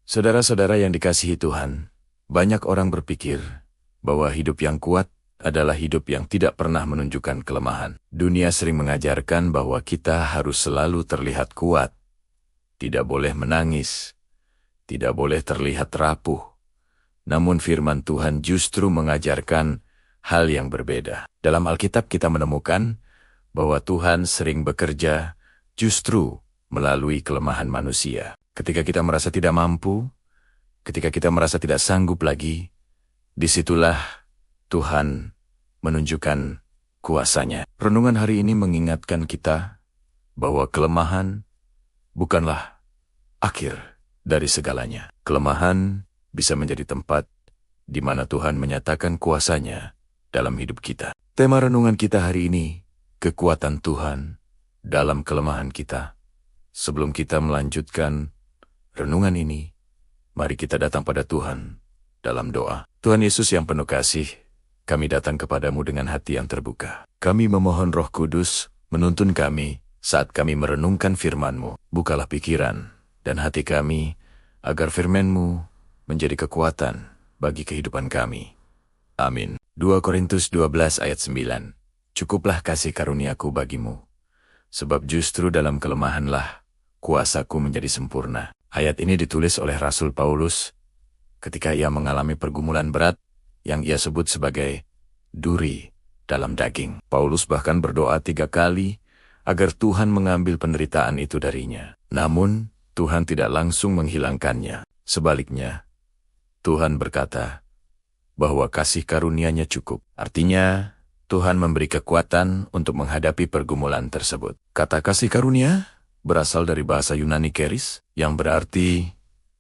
Saudara-saudara yang dikasihi Tuhan, banyak orang berpikir bahwa hidup yang kuat adalah hidup yang tidak pernah menunjukkan kelemahan. Dunia sering mengajarkan bahwa kita harus selalu terlihat kuat, tidak boleh menangis, tidak boleh terlihat rapuh. Namun firman Tuhan justru mengajarkan hal yang berbeda. Dalam Alkitab kita menemukan bahwa Tuhan sering bekerja justru melalui kelemahan manusia. Ketika kita merasa tidak mampu, ketika kita merasa tidak sanggup lagi, disitulah Tuhan menunjukkan kuasa-Nya. Renungan hari ini mengingatkan kita bahwa kelemahan bukanlah akhir dari segalanya. Kelemahan bisa menjadi tempat di mana Tuhan menyatakan kuasa-Nya dalam hidup kita. Tema renungan kita hari ini, kekuatan Tuhan dalam kelemahan kita. Sebelum kita melanjutkan renungan ini, mari kita datang pada Tuhan dalam doa. Tuhan Yesus yang penuh kasih, kami datang kepadamu dengan hati yang terbuka. Kami memohon Roh Kudus menuntun kami saat kami merenungkan firman-Mu. Bukalah pikiran dan hati kami agar firman-Mu menjadi kekuatan bagi kehidupan kami. Amin. 2 Korintus 12 ayat 9. Cukuplah kasih karuniaku bagimu, sebab justru dalam kelemahanlah kuasaku menjadi sempurna. Ayat ini ditulis oleh Rasul Paulus ketika ia mengalami pergumulan berat yang ia sebut sebagai duri dalam daging. Paulus bahkan berdoa 3 kali agar Tuhan mengambil penderitaan itu darinya. Namun, Tuhan tidak langsung menghilangkannya. Sebaliknya, Tuhan berkata bahwa kasih karunia-Nya cukup. Artinya, Tuhan memberi kekuatan untuk menghadapi pergumulan tersebut. Kata kasih karunia berasal dari bahasa Yunani keris, yang berarti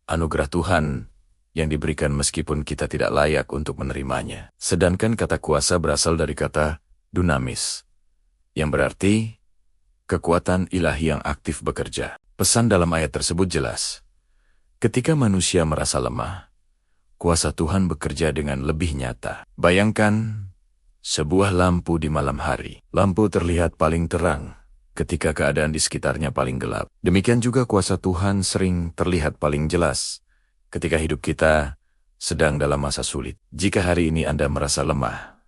anugerah Tuhan yang diberikan meskipun kita tidak layak untuk menerimanya. Sedangkan kata kuasa berasal dari kata dunamis, yang berarti kekuatan ilahi yang aktif bekerja. Pesan dalam ayat tersebut jelas. Ketika manusia merasa lemah, kuasa Tuhan bekerja dengan lebih nyata. Bayangkan sebuah lampu di malam hari. Lampu terlihat paling terang ketika keadaan di sekitarnya paling gelap. Demikian juga kuasa Tuhan sering terlihat paling jelas ketika hidup kita sedang dalam masa sulit. Jika hari ini Anda merasa lemah,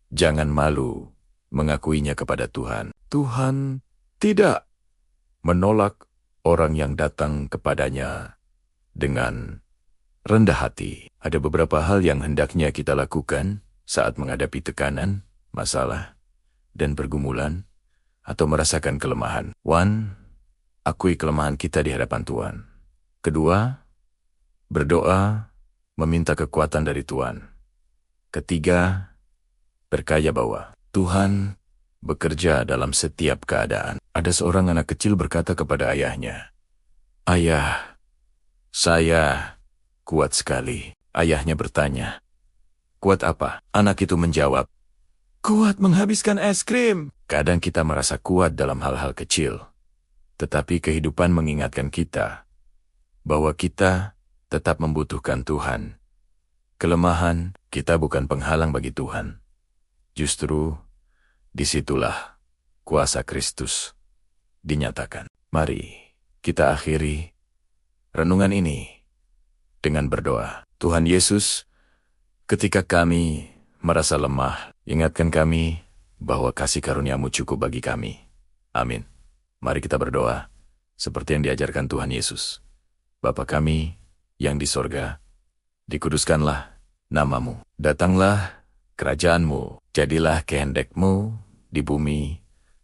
jangan malu mengakuinya kepada Tuhan. Tuhan tidak menolak orang yang datang kepadanya dengan rendah hati. Ada beberapa hal yang hendaknya kita lakukan saat menghadapi tekanan, masalah, dan pergumulan, atau merasakan kelemahan. 1. Akui kelemahan kita di hadapan Tuhan. 2. Berdoa, meminta kekuatan dari Tuhan. 3. Percaya bahwa Tuhan bekerja dalam setiap keadaan. Ada seorang anak kecil berkata kepada ayahnya, "Ayah, saya kuat sekali." Ayahnya bertanya, "Kuat apa?" Anak itu menjawab, "Kuat menghabiskan es krim." Kadang kita merasa kuat dalam hal-hal kecil, tetapi kehidupan mengingatkan kita bahwa kita tetap membutuhkan Tuhan. Kelemahan kita bukan penghalang bagi Tuhan. Justru disitulah kuasa Kristus dinyatakan. Mari kita akhiri renungan ini dengan berdoa. Tuhan Yesus, ketika kami merasa lemah, ingatkan kami bahwa kasih karunia-Mu cukup bagi kami. Amin. Mari kita berdoa seperti yang diajarkan Tuhan Yesus. Bapa kami yang di sorga, dikuduskanlah nama-Mu. Datanglah kerajaan-Mu, jadilah kehendak-Mu di bumi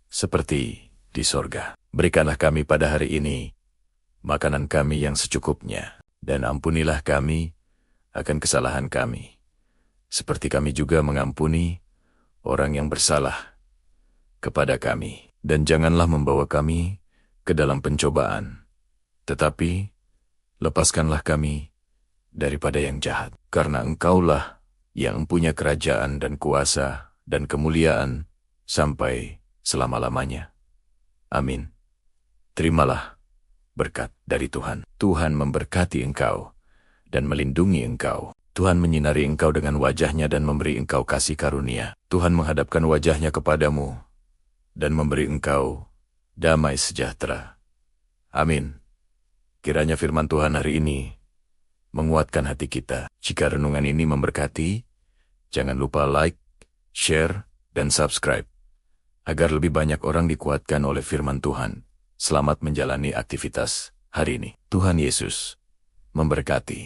seperti di sorga. Berikanlah kami pada hari ini makanan kami yang secukupnya, dan ampunilah kami akan kesalahan kami, seperti kami juga mengampuni orang yang bersalah kepada kami. Dan janganlah membawa kami ke dalam pencobaan, tetapi lepaskanlah kami daripada yang jahat. Karena Engkaulah yang punya kerajaan dan kuasa dan kemuliaan sampai selama-lamanya. Amin. Terimalah berkat dari Tuhan. Tuhan memberkati engkau dan melindungi engkau. Tuhan menyinari engkau dengan wajah-Nya dan memberi engkau kasih karunia. Tuhan menghadapkan wajah-Nya kepadamu dan memberi engkau damai sejahtera. Amin. Kiranya firman Tuhan hari ini menguatkan hati kita. Jika renungan ini memberkati, jangan lupa like, share, dan subscribe, agar lebih banyak orang dikuatkan oleh firman Tuhan. Selamat menjalani aktivitas hari ini. Tuhan Yesus memberkati.